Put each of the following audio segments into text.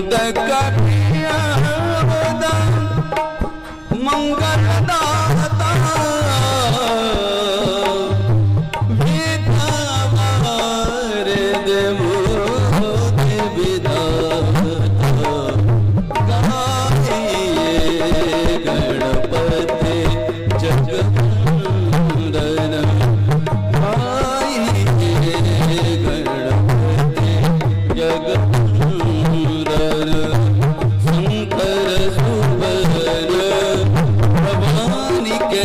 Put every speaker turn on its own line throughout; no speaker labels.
मोदक मंगलदाता विधावर देवो विधाता गाइए गणपति जगवंदन गाइए गणपति जगवंदन शंकर सुबर भवानी के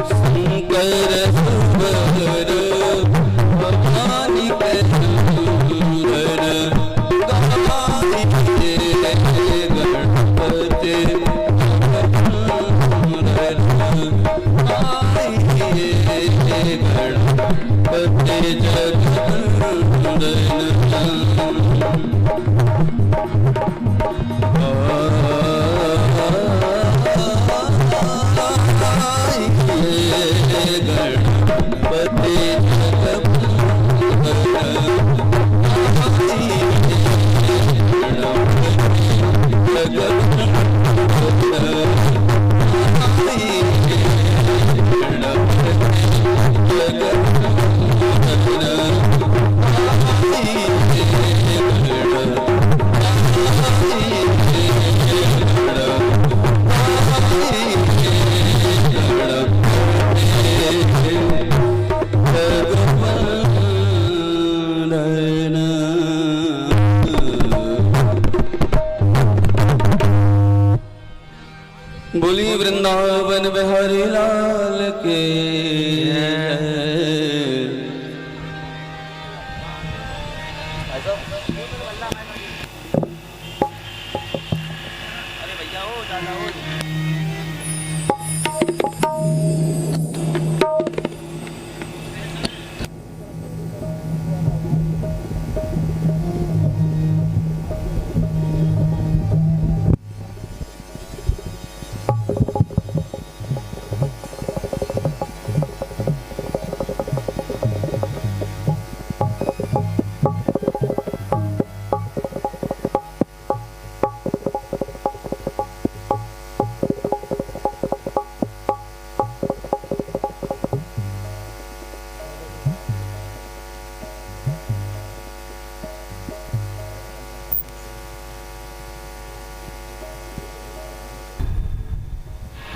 शंकर सुबर भवानी के गणपति गणपति जगवंदन बोली वृंदावन बिहारी लाल के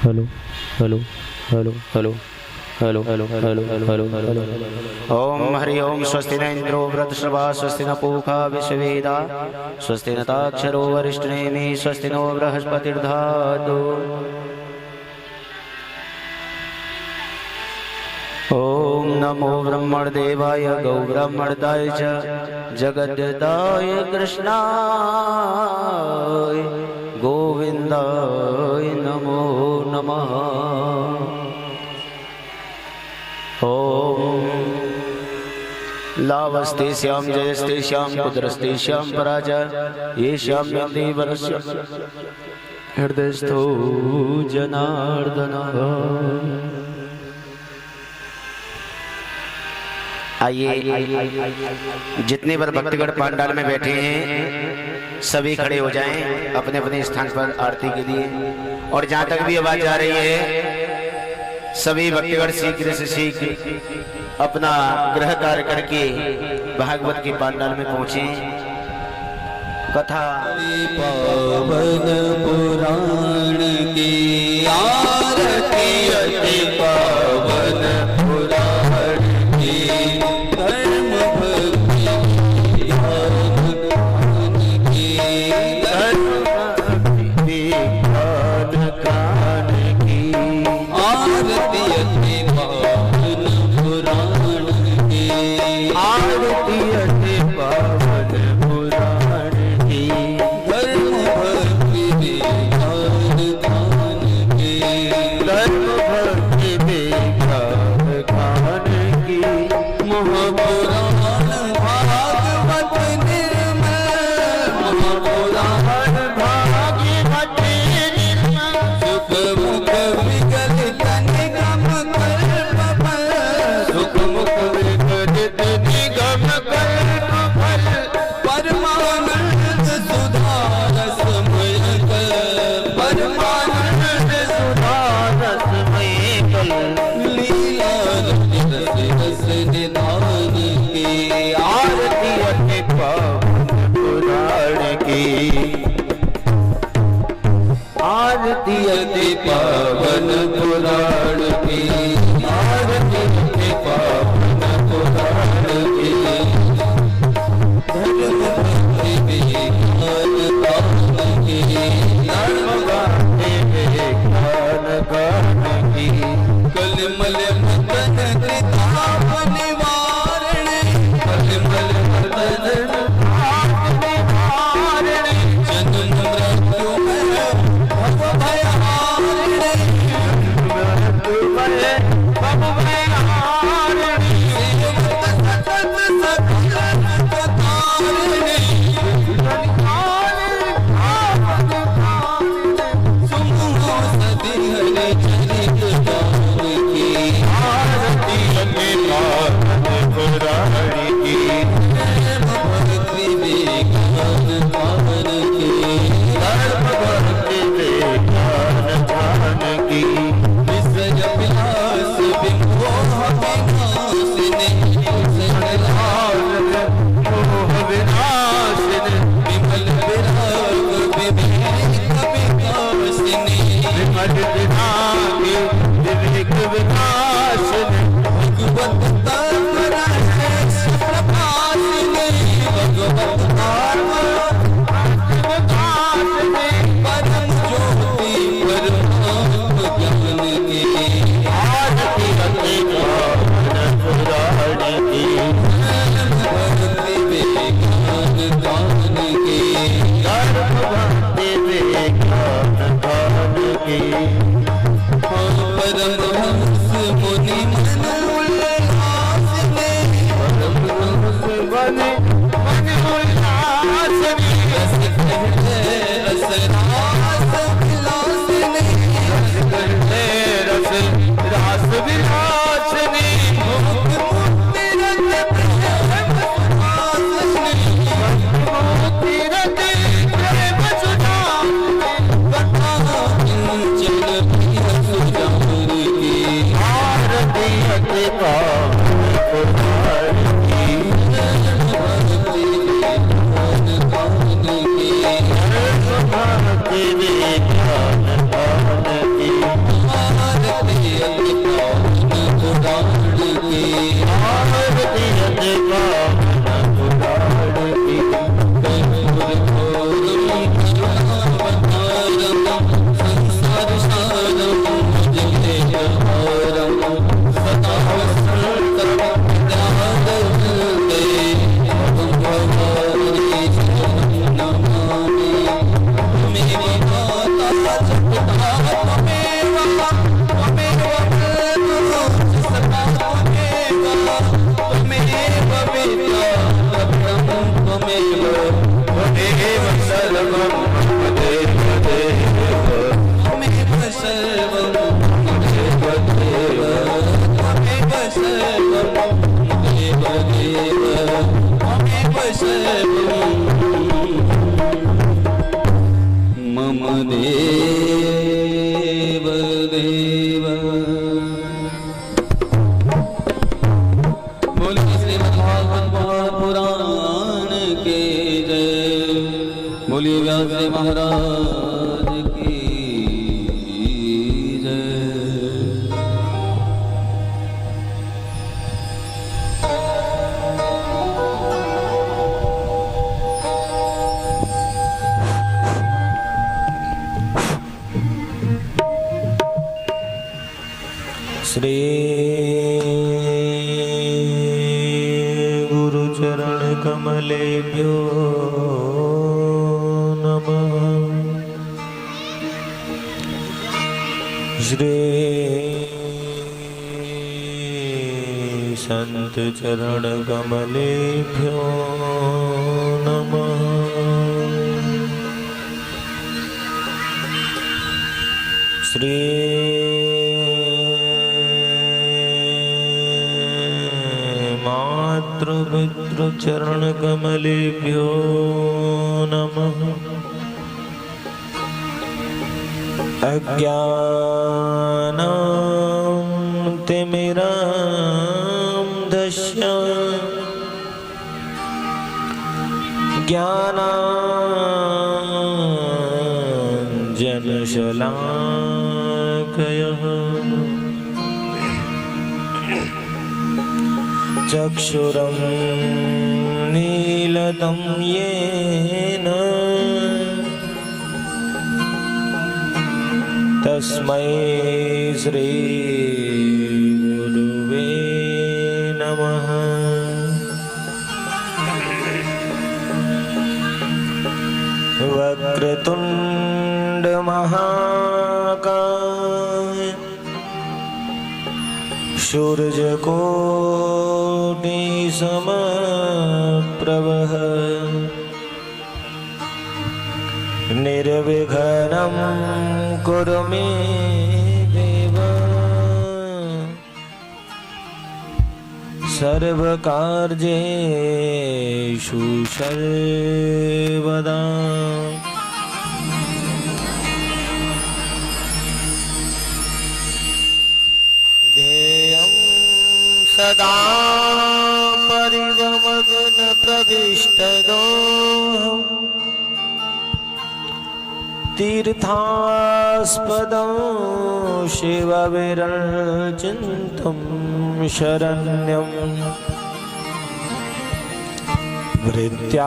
hello hello hello hello hello hello hello hello hello ओम हरि ओम स्वस्ति न इंद्रो वृद्धश्रवा स्वस्ति न पूषा विश्ववेदा स्वस्ति न ताक्षरो वरिष्ठनेमि स्वस्ति नो बृहस्पतिर्धातु ओम नमो ब्रह्मणदेवाय गौ ब्रह्मणदाय च जगद्दाय कृष्णाय गोविंदाय नमो नमः। ओम लावस्ते श्याम जयस्ते श्याम कुद्रस्ते श्याम पराजय ये श्याम देवरस्य हृदयस्थो जनार्दन। आइए जितने बार भक्तगण पांडाल में बैठे हैं सभी खड़े हो जाएं अपने अपने स्थान पर आरती के लिए। और जहां तक भी आवाज आ रही है सभी भक्तगण शीघ्र से शीघ्र अपना गृह कार्य करके भागवत के पांडाल में पहुंचे। कथा
पावन पुराण की आरती अति पावन पुराण की धर्म भक्ति आरती अति पावन पुराण की आरती अति पावन पुराण की धर्म भक्ति विधान की धर्म भक्ति रस निधान की
आरती अति पावन पुराण की आरती
अति पावन पुराण की आरती अति पावन पुराण की धर्म भक्ति विज्ञान गान की
धर्म गाते ज्ञान गान की
कलमल मदन कृताप निवारण कलमल मदन जन्म मृत्यु भव भयहारिणी सेवक सतत सकल तारिणी सुनो सदी हरे चरित गान की
आरती अति पावन पुराण की
भक्ति विज्ञान गान की
धर्म भक्ति विज्ञान गान की
विषय विलास विमोह विनाशिनी
मोह विनाशिनी
विमल विराग विवेक विकासिनी
विमल विरागी विवेक विनाशिनी
भगवत तत्व रहस्य प्रकाशिनी भगवत धर्म परम ज्योति परमात्म ज्ञान की
आरती अति पावन पुराण की
भक्ति विज्ञान गान की
धर्म भक्ति विज्ञान गान की
परमहंस मुनि मन उल्लासिनी
परमहंस बने मन उल्लासिनी
रस कहते रस रास विलासिनी
करते रस रास विलासिनी
मुक्ति रत प्रेम सुहासिनी
मोती रति प्रेम सुधासिनी
कथा किंचन प्रिय सुजान की
आरती अति पावन पुराण की
भक्ति विज्ञान गान की
भक्ति विज्ञान गान की
आरती अति पावन पुराण की
आरती अति पावन पुराण की
संसार सारम जगदेहारम सदा संतम विद्याधरते भगवानी नमामि त्वमेव माता जगता त्वमेव सदा त्वमेव विद्या ब्रह्म त्वमेव
त्वमेव सर्वं मम देव देव
त्वमेव सर्वं देव देव त्वमेव सर्वं देव देव त्वमेव सर्वं मम देव देव। बोलिए श्रीमद्भागवत महापुराण के जय। बोलिए व्यास जी महाराज की जय।
श्री गुरुचरण कमलेभ्यो नमः। श्री संत चरण कमलेभ्यो नमः। श्री मातृपितृचरण कमलेभ्यो नमः। अज्ञानं तिमिरां तस्य ज्ञानाञ्जनशलाकयः चक्षुरुन्मीलितं येन तस्मै श्री गुरुवे नमः। वक्रतुंड महाकाय सूर्यकोटि समप्रभः निर्विघ्नं कुरु मे देव सर्वकार्येषु सर्वदा। ध्येयं सदा परिवमग्न प्रविष्टदोहम् तीर्थास्पदं शिवविरचिन्तं शरण्यं भृत्यार्तिहं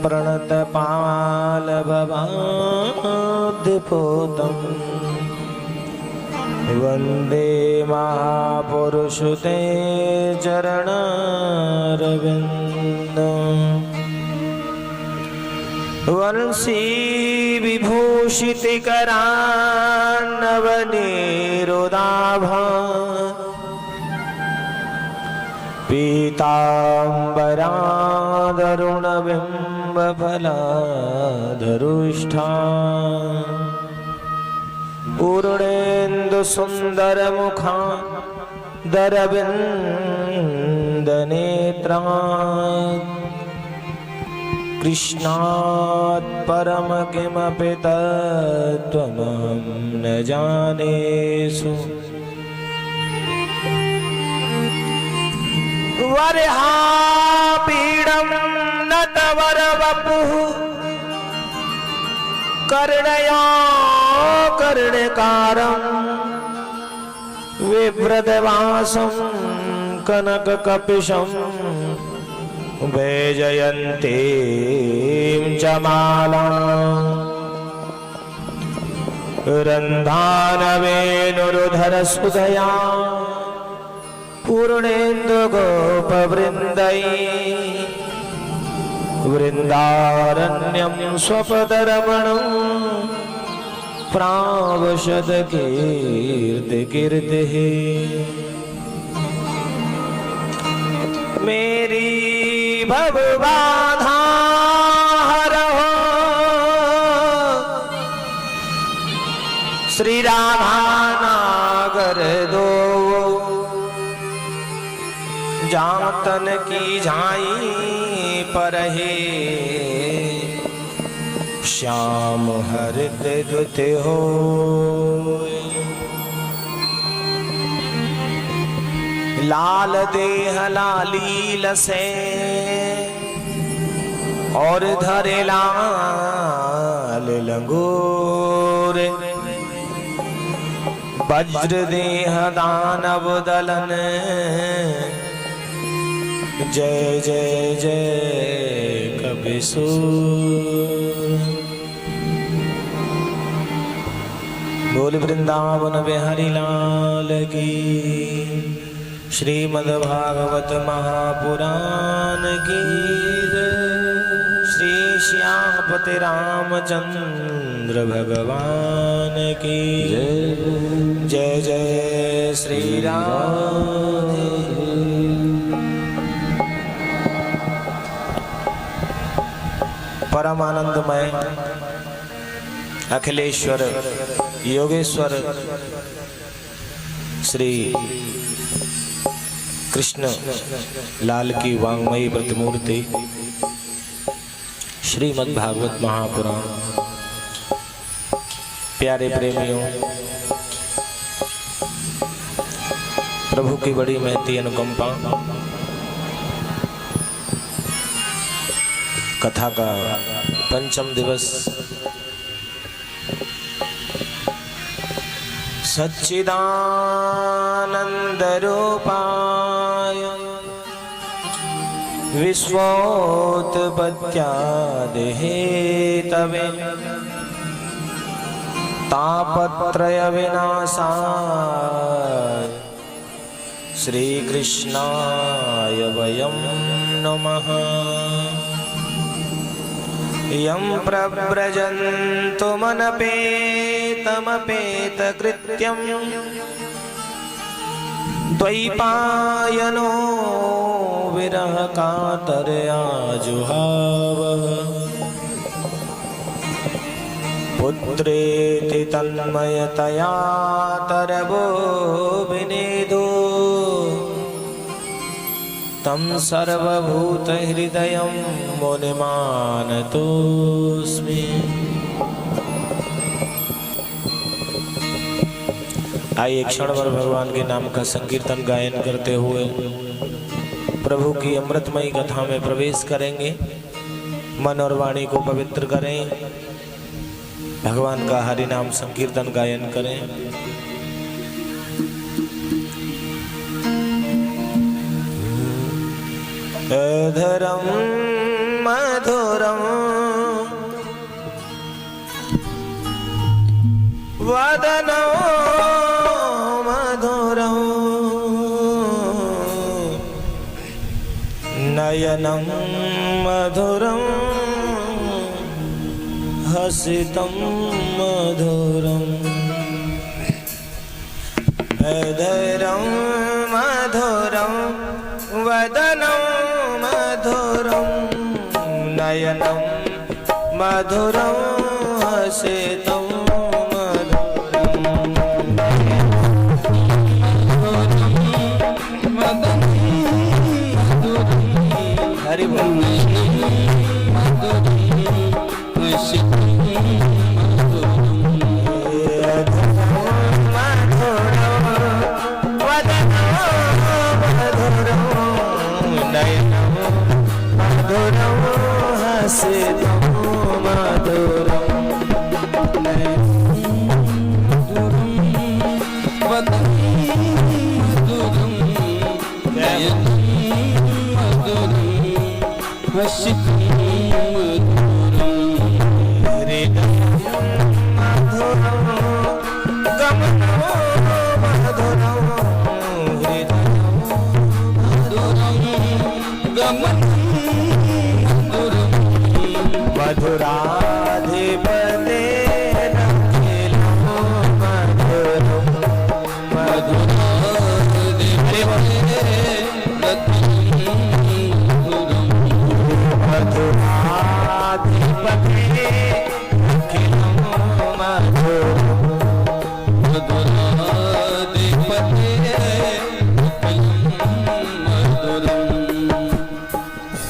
प्रणतपालभवाद्दिपूतं वन्दे महापुरुषते चरणारविन्दम्। वंशी विभूषितकरान्नवनीरुदाभा पीताम्बरादरुणबिम्बफलाधरुष्ठा पूर्णेन्दुसुन्दरमुखा दरविन्दनेत्रा कृष्णात् परम किमपि तत्त्वमहं न जानेषु। वरहापीडं नतवरवपुः कर्णयो कर्णकारं विभ्रदवासं कनककपिशं वैजयन्तीं च मालाम् रन्धानवेणुरुधरसुधया पूर्णेन्दुगोपवृन्दैः वृन्दारण्यं स्वपदरमणं प्रावशतकीर्तिकीर्तिः। मेरी भवबाधा हरहो श्री राधानागर दो जातन की झाई परहे श्याम हरित दुत हो। लाल देह लाली लसे और धरे लाल लंगूर वज्र देह दानव दलन जय जय जय कपिसूर। बोल वृंदावन बिहारी लाल की श्रीमद्भागवत महापुराण की श्री श्यामपति रामचंद्र भगवान की जय जय श्री राम। परमानंदमय अखिलेश्वर योगेश्वर श्री कृष्ण लाल की वांगमयी प्रतिमूर्ति श्रीमद्भागवत महापुराण। प्यारे प्रेमियों, प्रभु की बड़ी महती अनुकंपा। कथा का पंचम दिवस। सच्चिदानंद रूपाय विश्वोत्पत्त्यादिहेतवे तापत्रय विनाशाय श्रीकृष्णाय वयं नमः। यं प्रव्रजन्तुमनपेतमपेतकृत्यं द्वैपायनो विरहकातरया जुहावः। पुत्रेति तन्मयतया तरवो विनेदो तं सर्वभूतहृदयं मुनिमानतोऽस्मि। आइए क्षण भर भगवान के नाम का संकीर्तन गायन करते हुए प्रभु की अमृतमयी कथा में प्रवेश करेंगे। मन और वाणी को पवित्र करें, भगवान का हरि नाम संकीर्तन गायन करें। अधरम मधुरम वदनो मधुरम नयनं मधुरम हसितं मधुरम। अधरम मधुरम वदनं मधुरम नयनं मधुरम हसितं हरि बोल। मधुराधिपते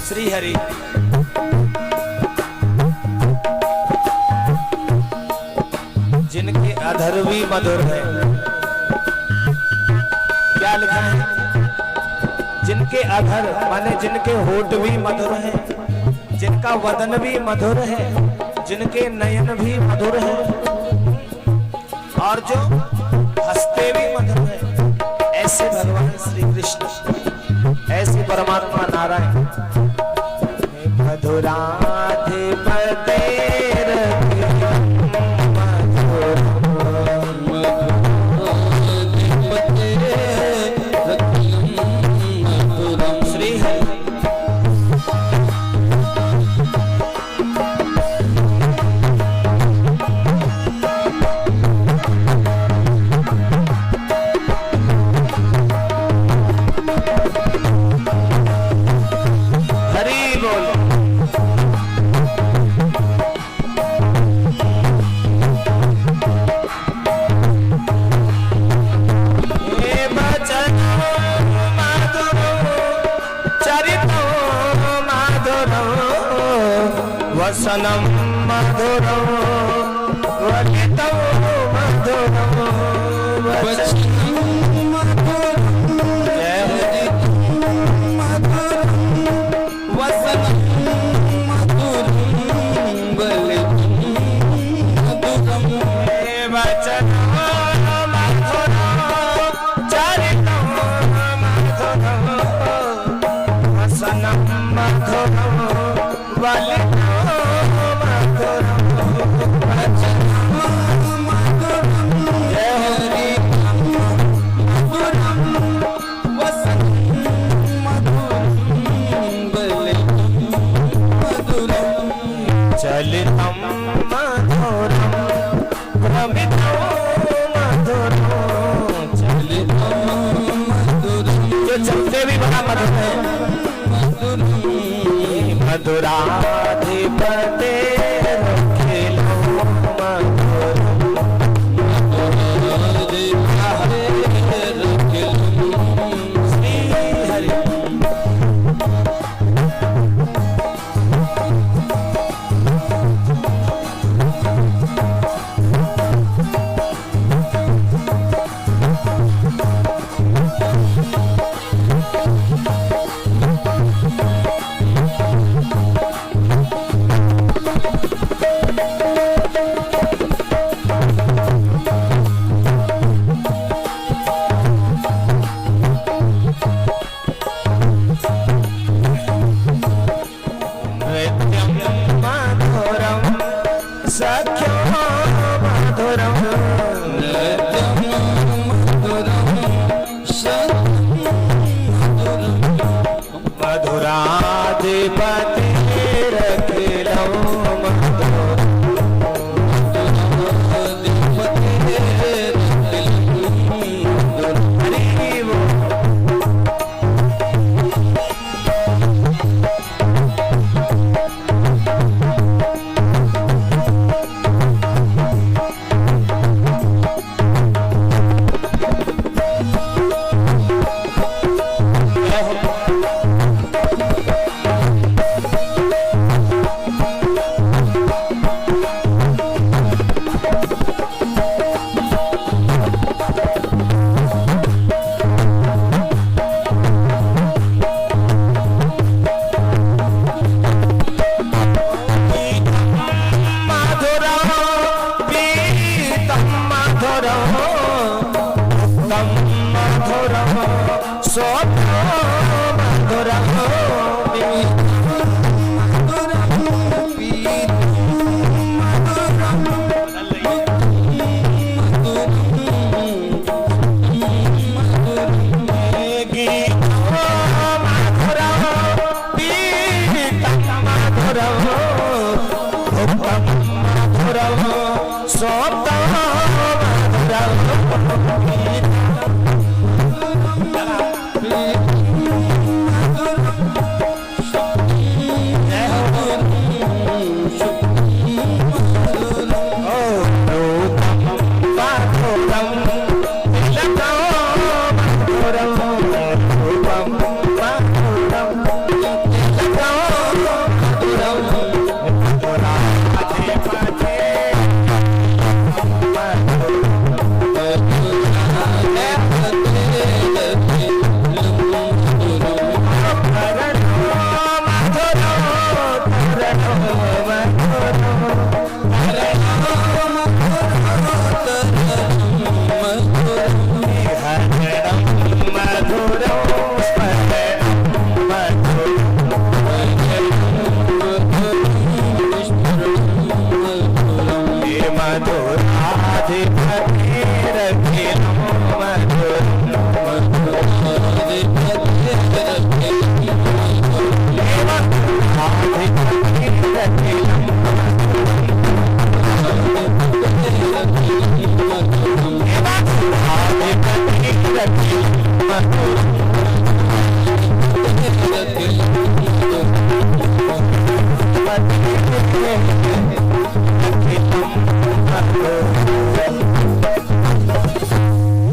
श्री हरि। जिनके अधर भी मधुर है, क्या लिखा है? जिनके अधर माने जिनके होठ भी मधुर है, जिनका वदन भी मधुर है, जिनके नयन भी मधुर है और जो हंसते भी मधुर है, ऐसे भगवान श्री कृष्ण, ऐसे परमात्मा नारायण। मधुराधिपते वसनं मधुरं वलितं मधुरं वचनं मधुरं चलितम मधुरम भ्रमितम मधुरम चलितम मधुरम, जो चलते भी बड़ा मधुर है। मधुराधिपते रखिलो मधुरम, श्री हरि। मधुराधिपति रखिलो मधुरम,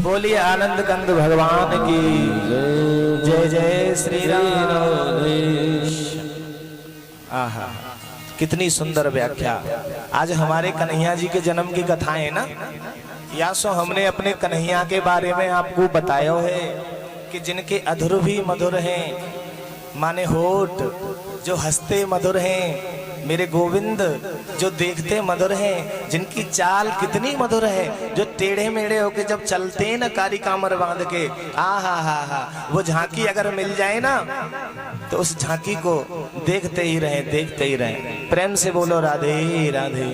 बोलिए आनंद कंद भगवान की जय जय श्री राम। आहा कितनी सुंदर व्याख्या। आज हमारे कन्हैया जी के जन्म की कथाएं ना, या सो हमने अपने कन्हैया के बारे में आपको बताया है कि जिनके अधर भी मधुर हैं, माने होठ जो हंसते मधुर हैं, मेरे गोविंद जो देखते मधुर हैं, जिनकी चाल कितनी मधुर है, जो टेढ़े मेढ़े होके जब चलते हैं ना कारी कामर बांध के, हा वो झांकी अगर मिल जाए ना तो उस झांकी को देखते ही रहे। प्रेम से बोलो राधे राधे।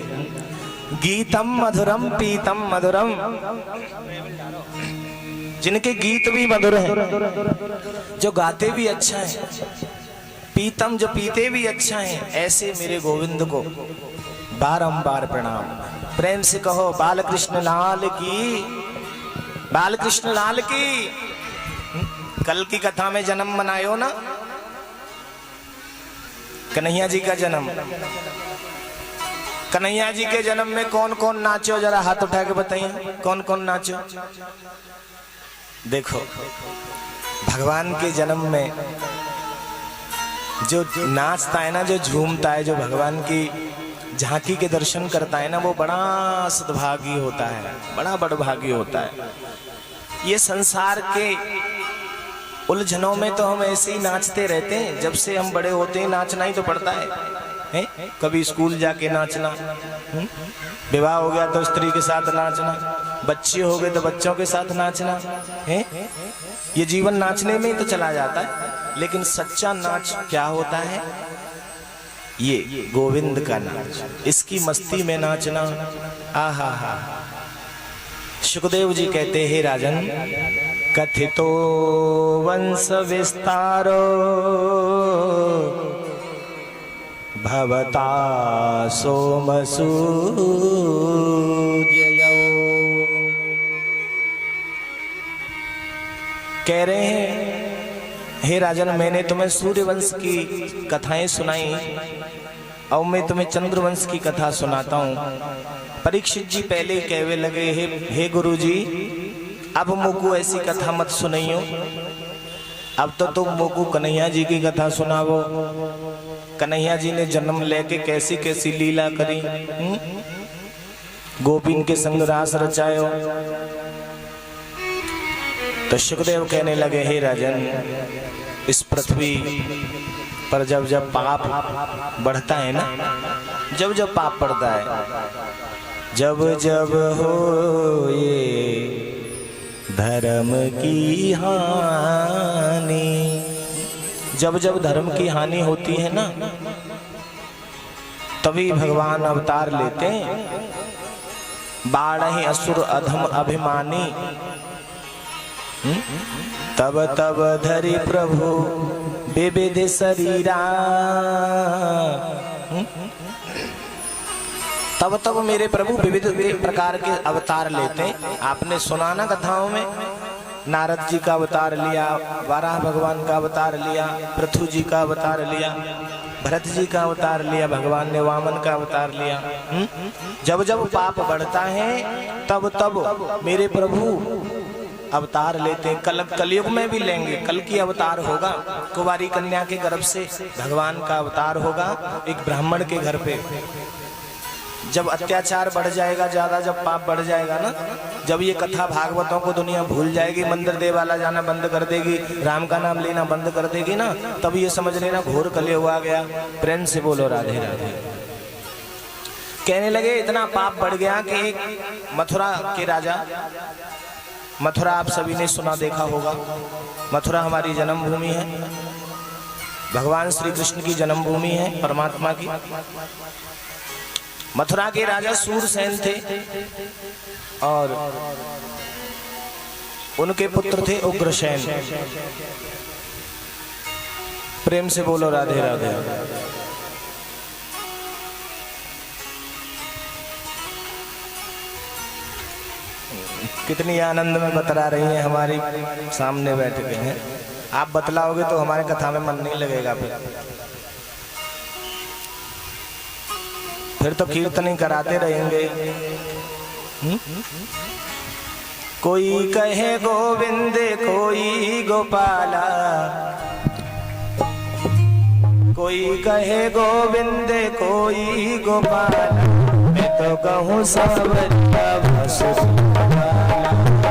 गीतम मधुरम पीतम मधुरम, जिनके गीत भी मधुर हैं, जो गाते भी अच्छा है, पीतम जो पीते भी अच्छा है, ऐसे मेरे गोविंद को बारंबार प्रणाम। प्रेम से कहो बालकृष्ण लाल की, बालकृष्ण लाल की। कल की कथा में जन्म मनायो ना, कन्हैया जी का जन्म। कन्हैया जी के जन्म में कौन कौन नाचो, जरा हाथ उठा के बताइए कौन कौन नाचो। देखो भगवान के जन्म में जो नाचता है ना, जो झूमता है, जो भगवान की झांकी के दर्शन करता है ना, वो बड़ा सद्भागी होता है, बड़ा बड़भागी होता है। ये संसार के उलझनों में तो हम ऐसे ही नाचते रहते हैं, जब से हम बड़े होते हैं नाचना ही तो पड़ता है। कभी स्कूल जाके नाचना, विवाह हो गया तो स्त्री के साथ नाचना, बच्चे हो गए तो बच्चों के साथ नाचना है। ये जीवन नाचने में ही तो चला जाता है, लेकिन सच्चा नाच क्या होता है? ये गोविंद का नाच, इसकी मस्ती में नाचना। आहा। सुखदेव जी कहते हैं राजन, कथितो वंश विस्तारो भवता सोमसूर्ययो। कह रहे हैं हे राजन, मैंने तुम्हें सूर्यवंश की कथाएं सुनाई, और मैं तुम्हें चंद्रवंश की कथा सुनाता हूँ। परीक्षित जी पहले कहवे लगे, हे गुरु जी, अब मुझको ऐसी कथा मत सुनाइयो, अब तो तुम मुझको कन्हैया जी की कथा सुनावो। कन्हैया जी ने जन्म लेके कैसी कैसी लीला करी, गोपिन के संग रास रचायो। तो सुखदेव कहने लगे, हे राजन, इस पृथ्वी पर जब जब पाप बढ़ता है ना, जब जब पाप बढ़ता है, जब जब हो ये धर्म की हानि, जब जब धर्म की हानि होती है ना, तभी भगवान अवतार लेते हैं। बाढ़ असुर अधम अभिमानी, तब तब धरि प्रभु विविध शरीरा। तब तब मेरे प्रभु विविध प्रकार के अवतार लेते हैं। आपने सुना ना कथाओं में, नारद जी का अवतार लिया, वाराह भगवान का अवतार लिया, पृथु जी का अवतार लिया, भरत जी का अवतार लिया, भगवान ने वामन का अवतार लिया। जब जब पाप बढ़ता है तब तब मेरे प्रभु अवतार लेते हैं। कलयुग में भी लेंगे, कल की अवतार होगा, कुंवारी कन्या के गर्भ से भगवान का अवतार होगा एक ब्राह्मण के घर पे। जब अत्याचार बढ़ जाएगा ज्यादा, जब पाप बढ़ जाएगा ना, जब ये कथा भागवतों को दुनिया भूल जाएगी, मंदिर देवाला जाना बंद कर देगी, राम का नाम लेना बंद कर देगी ना, तब ये समझ लेना घोर कलयुग आ गया। प्रेम से बोलो राधे राधे। कहने लगे इतना पाप बढ़ गया कि एक मथुरा के राजा, मथुरा आप सभी ने सुना देखा होगा, मथुरा हमारी जन्मभूमि है, भगवान श्री कृष्ण की जन्मभूमि है, परमात्मा की। मथुरा के राजा सूरसेन थे और उनके पुत्र थे उग्रसेन। प्रेम से बोलो राधे राधे। कितनी आनंद में बतला रही हैं, हमारी सामने बैठ के हैं। आप बतलाओगे तो हमारे कथा में मन नहीं लगेगा, फिर तो कीर्तन ही कराते रहेंगे। कोई कहे गोविंद, कोई गोपाला, कोई कहे गोविंद, कोई गोपाला, मैं तो कहूँ सांवरिया बांसुरी,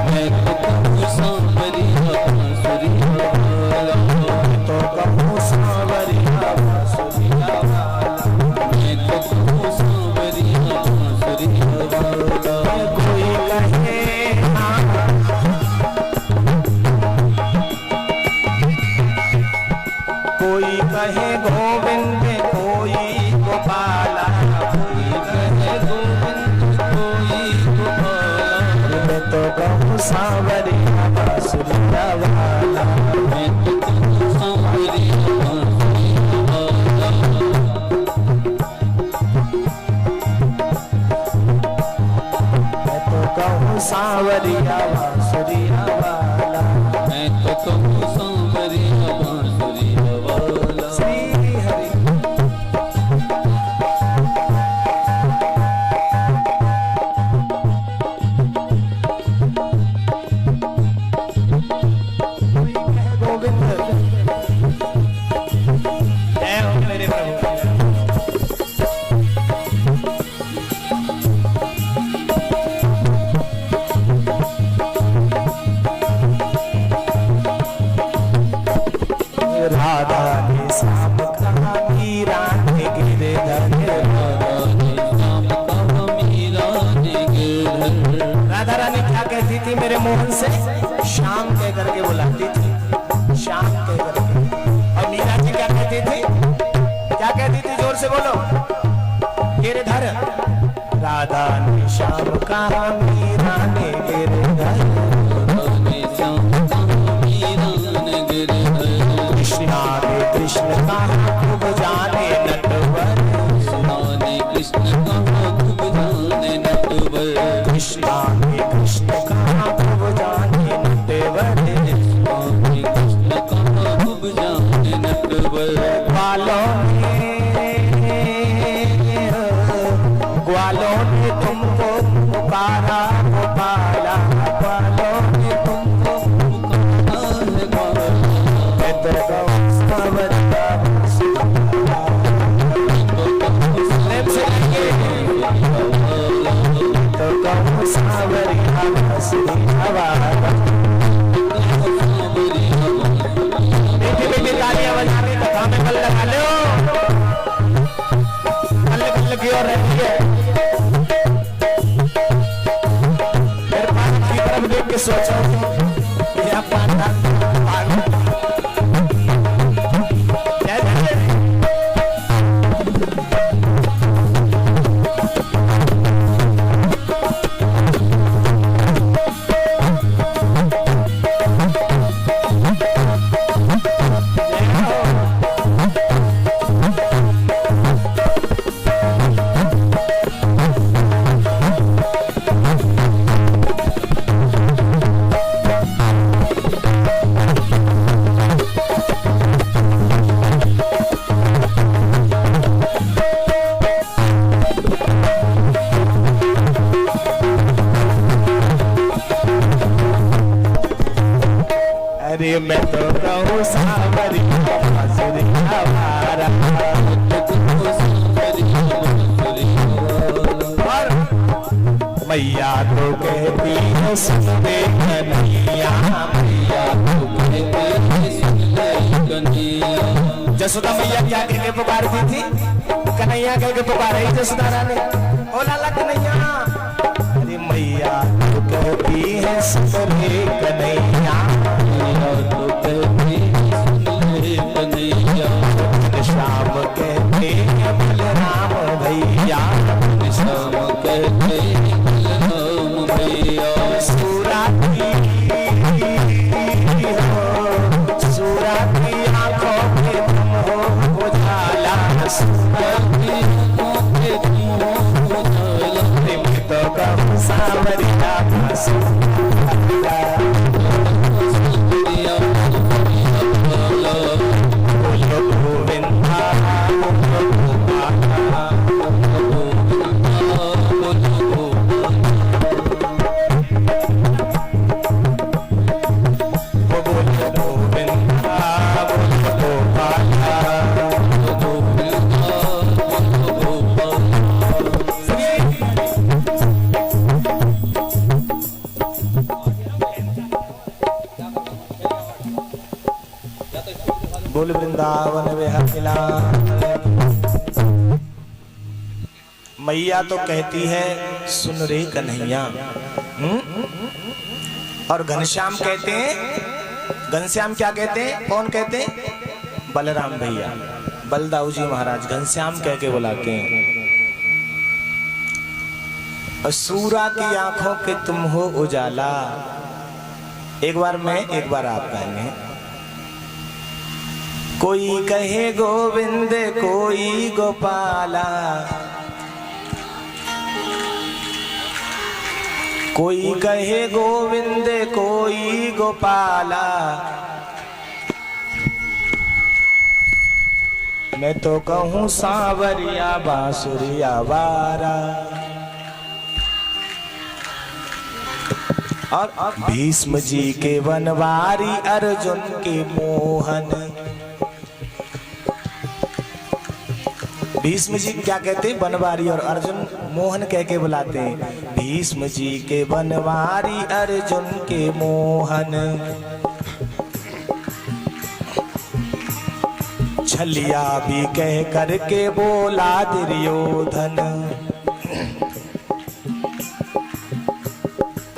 मैं तो कहूँ सांवरिया बांसुरी, मैं तो कहूँ सांवरिया बांसुरी, मैं कहे गोविंद कोई गोपाला,
कोई कहे गोविंद कोई गोपाला।
मैं तो कहूँ सांवरिया बांसुरिया वाला,
मैं तो कहूँ सांवरिया बांसुरिया वाला।
मैं तो कहूँ सांवरिया बांसुरिया वाला,
मैं तो कहूँ सांवरिया बांसुरिया वाला।
श्री हरि। गोविंद जय हो मेरे प्रभु। राधा ने श्याम कहा मीरा ने गिरधर, राधा रानी क्या कहती थी मेरे मोहन से? श्याम कह करके बुलाती थी, श्याम कह करके। और मीरा जी क्या कहती थी? क्या कहती थी? जोर से बोलो। गिरधर। राधा ने श्याम कहा मीरा ने गिरधर, कृष्णा ने कृष्ण कहा खूब जाने नटवर,
कृष्ण कहा खूब जाने नटवर।
कृष्णा ने कृष्ण कहा खूब जाने नटवर,
कृष्ण कहा खूब जाने नटवर।
ग्वालों ने तुमको पुकारा गोपाला, ग्वालों ने तुमको
पुकारा है ग्वाला।
मैं तो कहूँ सांवरिया बांसुरिया वाला, प्रेम से कहिए। तो कहूँ सांवरिया बांसुरिया वाला। बेटे बेटे तालियां बजाने कथा में बल लगा लो, बल की ओर रहती है। मेरे पास की तरफ देख के सोचो यह पांडा अरे मैं तो कहूँ सांवरिया बांसुरिया वाला। और मैया तो कहती है सुन दे कन्हैया, मैया तो कहती है सुन दे कन्हैया। जसोदा मैया क्या कह के पुकारती थी? कन्हैया कह के पुकारे जसोदा रानी, ओ लाला कन्हैया। अरे मैया तो कहती है सुन रे कन्हैया,
तो कहती सुन ले कन्हैया।
श्याम कहते हैं बलराम भैया,
श्याम कहते बलराम भैया।
सूरा की आंखों पे तुम हो उजाला, सूरा
की आंखों पे तुम हो उजाला।
मैं तो कहूँ सांवरिया बांसुरिया वाला। बोलो गोविंदा बोलो गोपाला, बोलो गोविंदा बोलो गोपाला। बोल वृंदावन विहारी लाल। मैया तो कहती है सुन रे कन्हैया। और घनश्याम कहते हैं, घनश्याम क्या कहते हैं? कौन कहते हैं? बलराम भैया, बलदाऊ जी महाराज घनश्याम कह के बुलाते हैं। सूरा की आंखों के तुम हो उजाला। एक बार मैं एक बार आप गाएंगे। कोई कहे गोविंद कोई गोपाला, कोई कहे गोविंद कोई गोपाला, मैं तो कहूँ सांवरिया बांसुरिया वारा। और भीष्म जी के वनवारी अर्जुन के मोहन। भीष्म जी क्या कहते हैं? बनवारी, और अर्जुन मोहन कह के बुलाते हैं। भीष्म जी के बनवारी अर्जुन के मोहन। छलिया भी कह करके बोला दुर्योधन।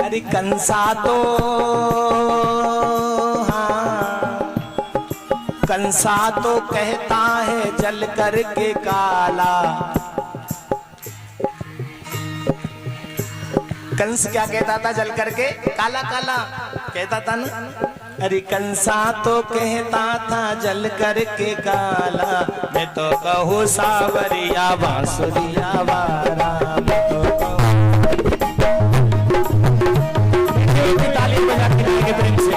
अरे कंसा तो कंसा तो कहता है जल करके काला। कंस क्या कहता था? जल करके काला काला कहता था ना। अरे कंसा तो कहता था जल करके काला, मैं तो कहूँ सावरिया बांसुरिया वारा। मैं तो ताली बजा के गाएंगे प्रेम से।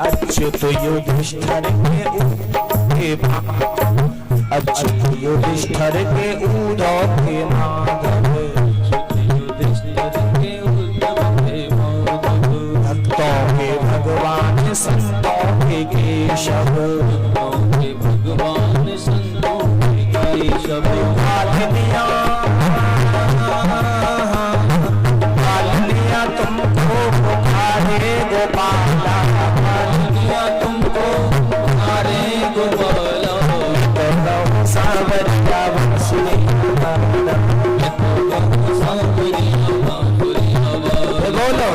अच्युत युधिष्ठिर के अच्युत युधिष्ठिर के उद्धव के माधव। भक्तों के भगवान संतों के केशव।
भगवान संतों के केशव।
कालनिया तुमको पुकारे गोपाला।
तुमको पुकारे गोपाला।
सावरिया बांसुरिया वारा। बोलो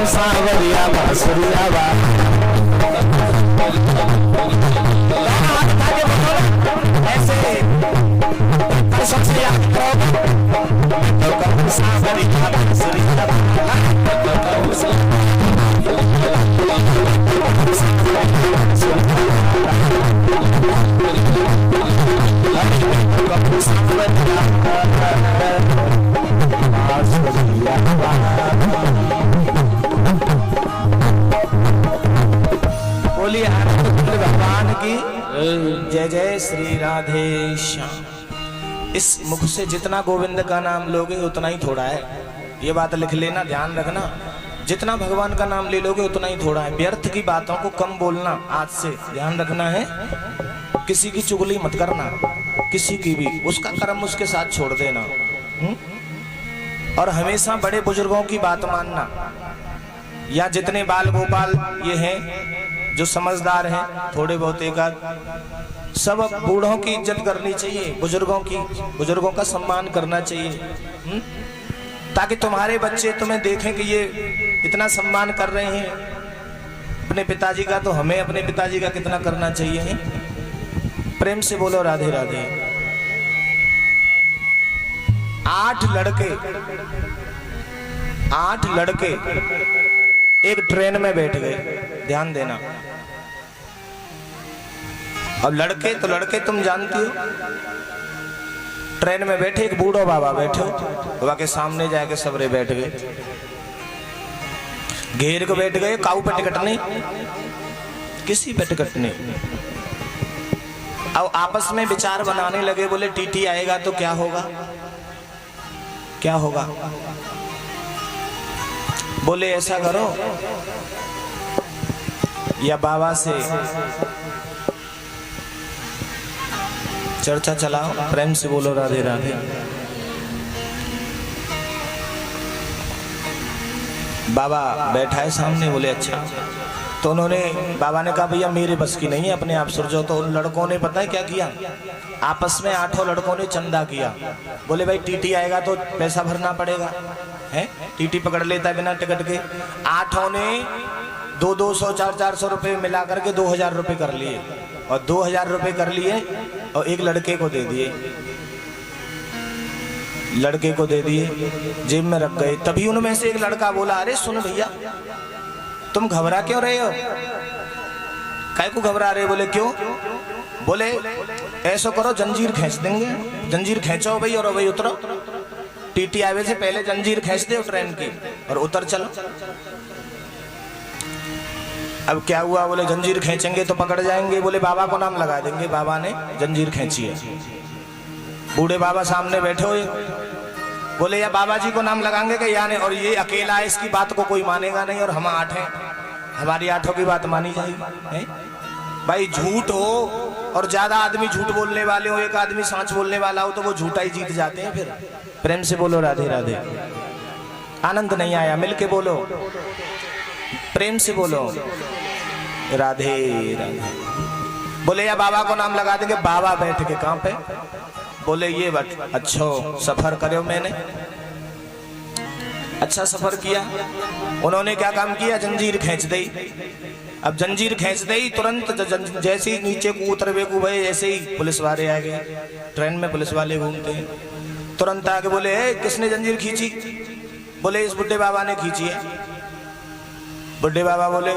सावरिया बांसुरिया वारा। ऐसे सावरिया बांसुरिया बोलिए भगवान की जय जय श्री राधे श्याम। इस मुख से जितना गोविंद का नाम लोगे उतना ही थोड़ा है। ये बात लिख लेना, ध्यान रखना। जितना भगवान का नाम ले लोगे उतना ही थोड़ा है। व्यर्थ की बातों को कम बोलना, आज से ध्यान रखना है। किसी की चुगली मत करना, किसी की भी, उसका कर्म उसके साथ छोड़ देना। और हमेशा बड़े बुजुर्गों की बात मानना। या जितने बाल गोपाल ये हैं जो समझदार हैं, थोड़े बहुत एकाध, सब बूढ़ों की इज्जत करनी चाहिए, बुजुर्गों का सम्मान करना चाहिए। ताकि तुम्हारे बच्चे तुम्हें देखें कि ये इतना सम्मान कर रहे हैं अपने पिताजी का, तो हमें अपने पिताजी का कितना करना चाहिए। प्रेम से बोलो राधे राधे। 8 लड़के एक ट्रेन में बैठ गए, ध्यान देना। अब लड़के तो लड़के तुम जानती हो। ट्रेन में बैठे, एक बूढ़ो बाबा बैठे, बाबा के सामने जाके सबरे बैठ गए। घेर के बैठ गए, काऊ पे टिकट नहीं, किसी पे टिकट नहीं। अब आपस में विचार बनाने लगे, बोले टीटी आएगा तो क्या होगा, क्या होगा। बोले ऐसा करो, या बाबा से चर्चा चलाओ, प्रेम से बोलो राधे राधे। बाबा बैठा है सामने, बोले अच्छा। तो उन्होंने, बाबा ने कहा भैया मेरे बस की नहीं है, अपने आप सुलझो। तो उन लड़कों ने पता है क्या किया, आपस में 8 लड़कों ने चंदा किया। बोले भाई टीटी आएगा तो पैसा भरना पड़ेगा, है टीटी पकड़ लेता है बिना टिकट के। 8 ने 200-200, 400-400 रुपये मिला करके 2000 रुपये कर लिए, और 2000 रुपये कर लिए और एक लड़के को दे दिए, लड़के को दे दिए, जेब में रख गए। तभी उनमें से एक लड़का बोला, अरे सुन भैया तुम घबरा क्यों रहे हो, काय को घबरा रहे हो। बोले क्यों, बोले ऐसा करो जंजीर खींच देंगे, जंजीर खींचो भाई और भाई उतरो, टीटी आवे से पहले जंजीर खींच दे ट्रेन की और उतर चलो। अब क्या हुआ, बोले जंजीर खींचेंगे तो पकड़ जाएंगे, बोले बाबा को नाम लगा देंगे। बाबा ने जंजीर खींची है, बूढ़े बाबा सामने बैठे हुए, बोले या बाबा जी को नाम लगाएंगे कि या नहीं, और ये अकेला है, इसकी बात को कोई मानेगा नहीं, और हम 8 हैं, हमारी 8 की बात मानी जाएगी। है भाई झूठ हो और ज्यादा आदमी झूठ बोलने वाले हो, एक आदमी सच बोलने वाला हो, तो वो झूठा ही जीत जाते हैं। फिर प्रेम से बोलो राधे राधे। आनंद नहीं आया, मिलके बोलो, प्रेम से बोलो राधे राधे। बोले या बाबा को नाम लगा देंगे। बाबा बैठ के कहां पे, बोले ये अच्छा सफर करो, मैंने अच्छा सफर किया। उन्होंने क्या काम किया, जंजीर खींच दी। अब जंजीर खींच दी, तुरंत जैसे ही नीचे को उतरवे को भाई, ऐसे ही पुलिस वाले आ गए। ट्रेन में पुलिस वाले घूमते हैं, तुरंत आके बोले किसने जंजीर खींची, बोले इस बुड्ढे बाबा ने खींची है। बुड्ढे बाबा बोले